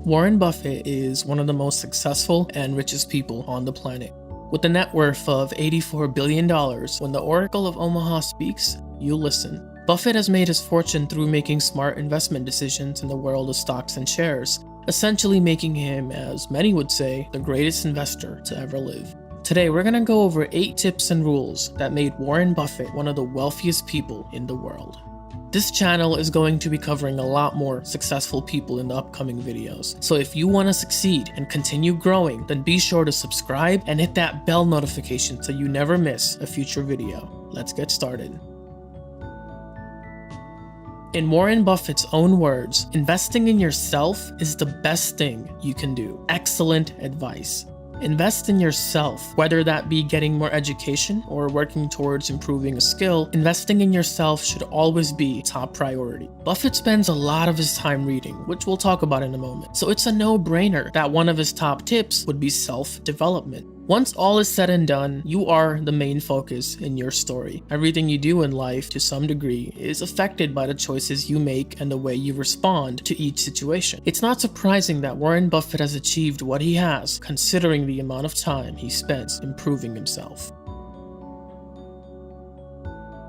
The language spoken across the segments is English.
Warren Buffett is one of the most successful and richest people on the planet. With a net worth of $84 billion, when the Oracle of Omaha speaks, you listen. Buffett has made his fortune through making smart investment decisions in the world of stocks and shares, essentially making him, as many would say, the greatest investor to ever live. Today, we're going to go over 8 tips and rules that made Warren Buffett one of the wealthiest people in the world. This channel is going to be covering a lot more successful people in the upcoming videos. So if you want to succeed and continue growing, then be sure to subscribe and hit that bell notification so you never miss a future video. Let's get started. In Warren Buffett's own words, investing in yourself is the best thing you can do. Excellent advice. Invest in yourself, whether that be getting more education or working towards improving a skill. Investing in yourself should always be top priority. Buffett spends a lot of his time reading, which we'll talk about in a moment. So it's a no-brainer that one of his top tips would be self-development. Once all is said and done, you are the main focus in your story. Everything you do in life, to some degree, is affected by the choices you make and the way you respond to each situation. It's not surprising that Warren Buffett has achieved what he has, considering the amount of time he spends improving himself.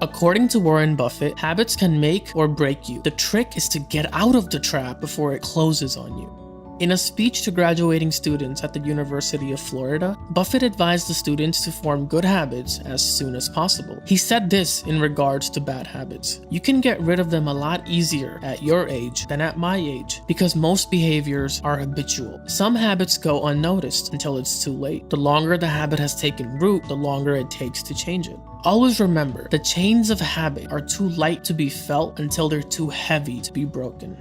According to Warren Buffett, habits can make or break you. The trick is to get out of the trap before it closes on you. In a speech to graduating students at the University of Florida, Buffett advised the students to form good habits as soon as possible. He said this in regards to bad habits: "You can get rid of them a lot easier at your age than at my age, because most behaviors are habitual. Some habits go unnoticed until it's too late. The longer the habit has taken root, the longer it takes to change it." Always remember, the chains of habit are too light to be felt until they're too heavy to be broken.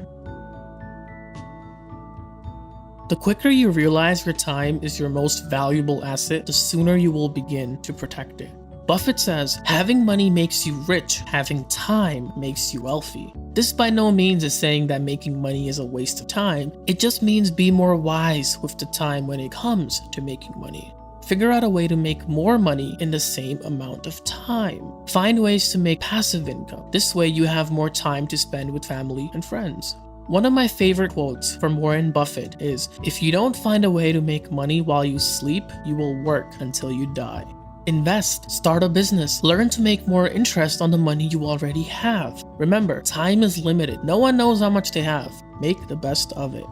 The quicker you realize your time is your most valuable asset, the sooner you will begin to protect it. Buffett says, having money makes you rich, having time makes you wealthy. This by no means is saying that making money is a waste of time. It just means be more wise with the time when it comes to making money. Figure out a way to make more money in the same amount of time. Find ways to make passive income. This way you have more time to spend with family and friends. One of my favorite quotes from Warren Buffett is, "If you don't find a way to make money while you sleep, you will work until you die." Invest, start a business, learn to make more interest on the money you already have. Remember, time is limited. No one knows how much they have. Make the best of it.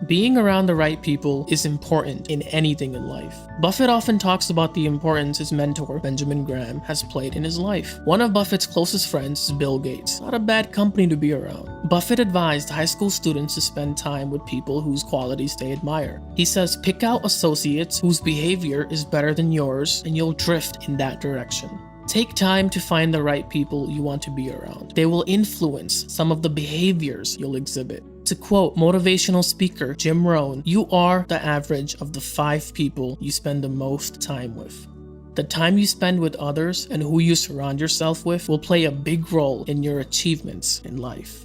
Being around the right people is important in anything in life. Buffett often talks about the importance his mentor, Benjamin Graham, has played in his life. One of Buffett's closest friends is Bill Gates. Not a bad company to be around. Buffett advised high school students to spend time with people whose qualities they admire. He says, pick out associates whose behavior is better than yours, and you'll drift in that direction. Take time to find the right people you want to be around. They will influence some of the behaviors you'll exhibit. To quote motivational speaker Jim Rohn, "You are the average of the 5 people you spend the most time with." The time you spend with others and who you surround yourself with will play a big role in your achievements in life.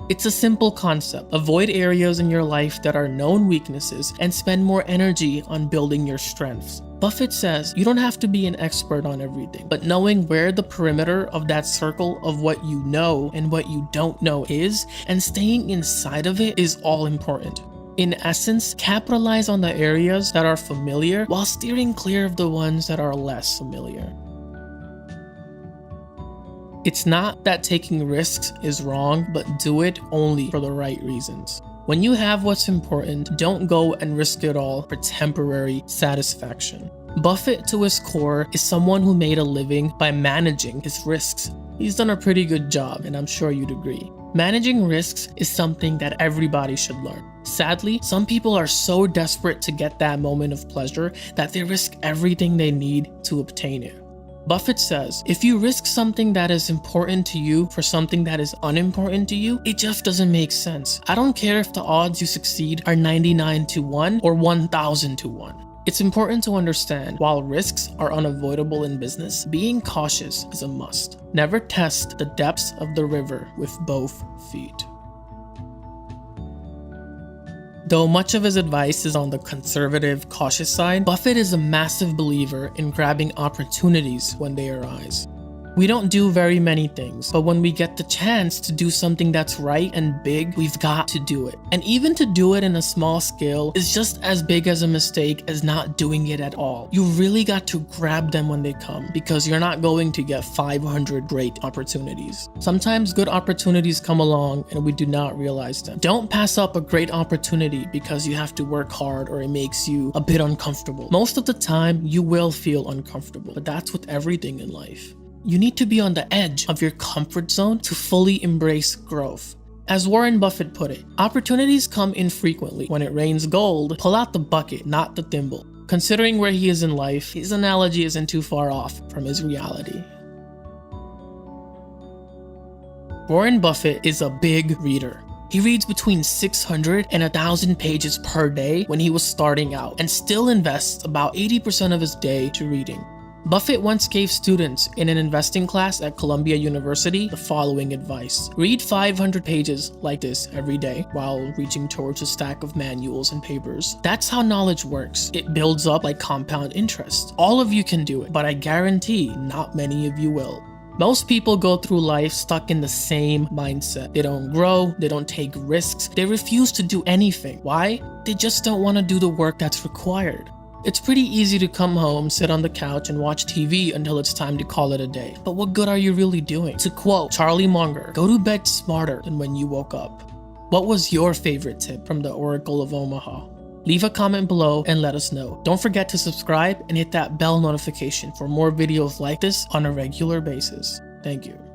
It's a simple concept. Avoid areas in your life that are known weaknesses and spend more energy on building your strengths. Buffett says you don't have to be an expert on everything, but knowing where the perimeter of that circle of what you know and what you don't know is, and staying inside of it, is all important. In essence, capitalize on the areas that are familiar while steering clear of the ones that are less familiar. It's not that taking risks is wrong, but do it only for the right reasons. When you have what's important, don't go and risk it all for temporary satisfaction. Buffett, to his core, is someone who made a living by managing his risks. He's done a pretty good job, and I'm sure you'd agree. Managing risks is something that everybody should learn. Sadly, some people are so desperate to get that moment of pleasure that they risk everything they need to obtain it. Buffett says, if you risk something that is important to you for something that is unimportant to you, it just doesn't make sense. I don't care if the odds you succeed are 99 to 1 or 1,000 to 1. It's important to understand, while risks are unavoidable in business, being cautious is a must. Never test the depths of the river with both feet. Though much of his advice is on the conservative, cautious side, Buffett is a massive believer in grabbing opportunities when they arise. We don't do very many things, but when we get the chance to do something that's right and big, we've got to do it. And even to do it in a small scale is just as big as a mistake as not doing it at all. You really got to grab them when they come, because you're not going to get 500 great opportunities. Sometimes good opportunities come along and we do not realize them. Don't pass up a great opportunity because you have to work hard or it makes you a bit uncomfortable. Most of the time, you will feel uncomfortable, but that's with everything in life. You need to be on the edge of your comfort zone to fully embrace growth. As Warren Buffett put it, opportunities come infrequently. When it rains gold, pull out the bucket, not the thimble. Considering where he is in life, his analogy isn't too far off from his reality. Warren Buffett is a big reader. He reads between 600 and 1,000 pages per day when he was starting out, and still invests about 80% of his day to reading. Buffett once gave students in an investing class at Columbia University the following advice: read 500 pages like this every day while reaching towards a stack of manuals and papers. That's how knowledge works. It builds up like compound interest. All of you can do it, but I guarantee not many of you will. Most people go through life stuck in the same mindset. They don't grow, they don't take risks, they refuse to do anything. Why? They just don't want to do the work that's required. It's pretty easy to come home, sit on the couch, and watch TV until it's time to call it a day. But what good are you really doing? To quote Charlie Munger, go to bed smarter than when you woke up. What was your favorite tip from the Oracle of Omaha? Leave a comment below and let us know. Don't forget to subscribe and hit that bell notification for more videos like this on a regular basis. Thank you.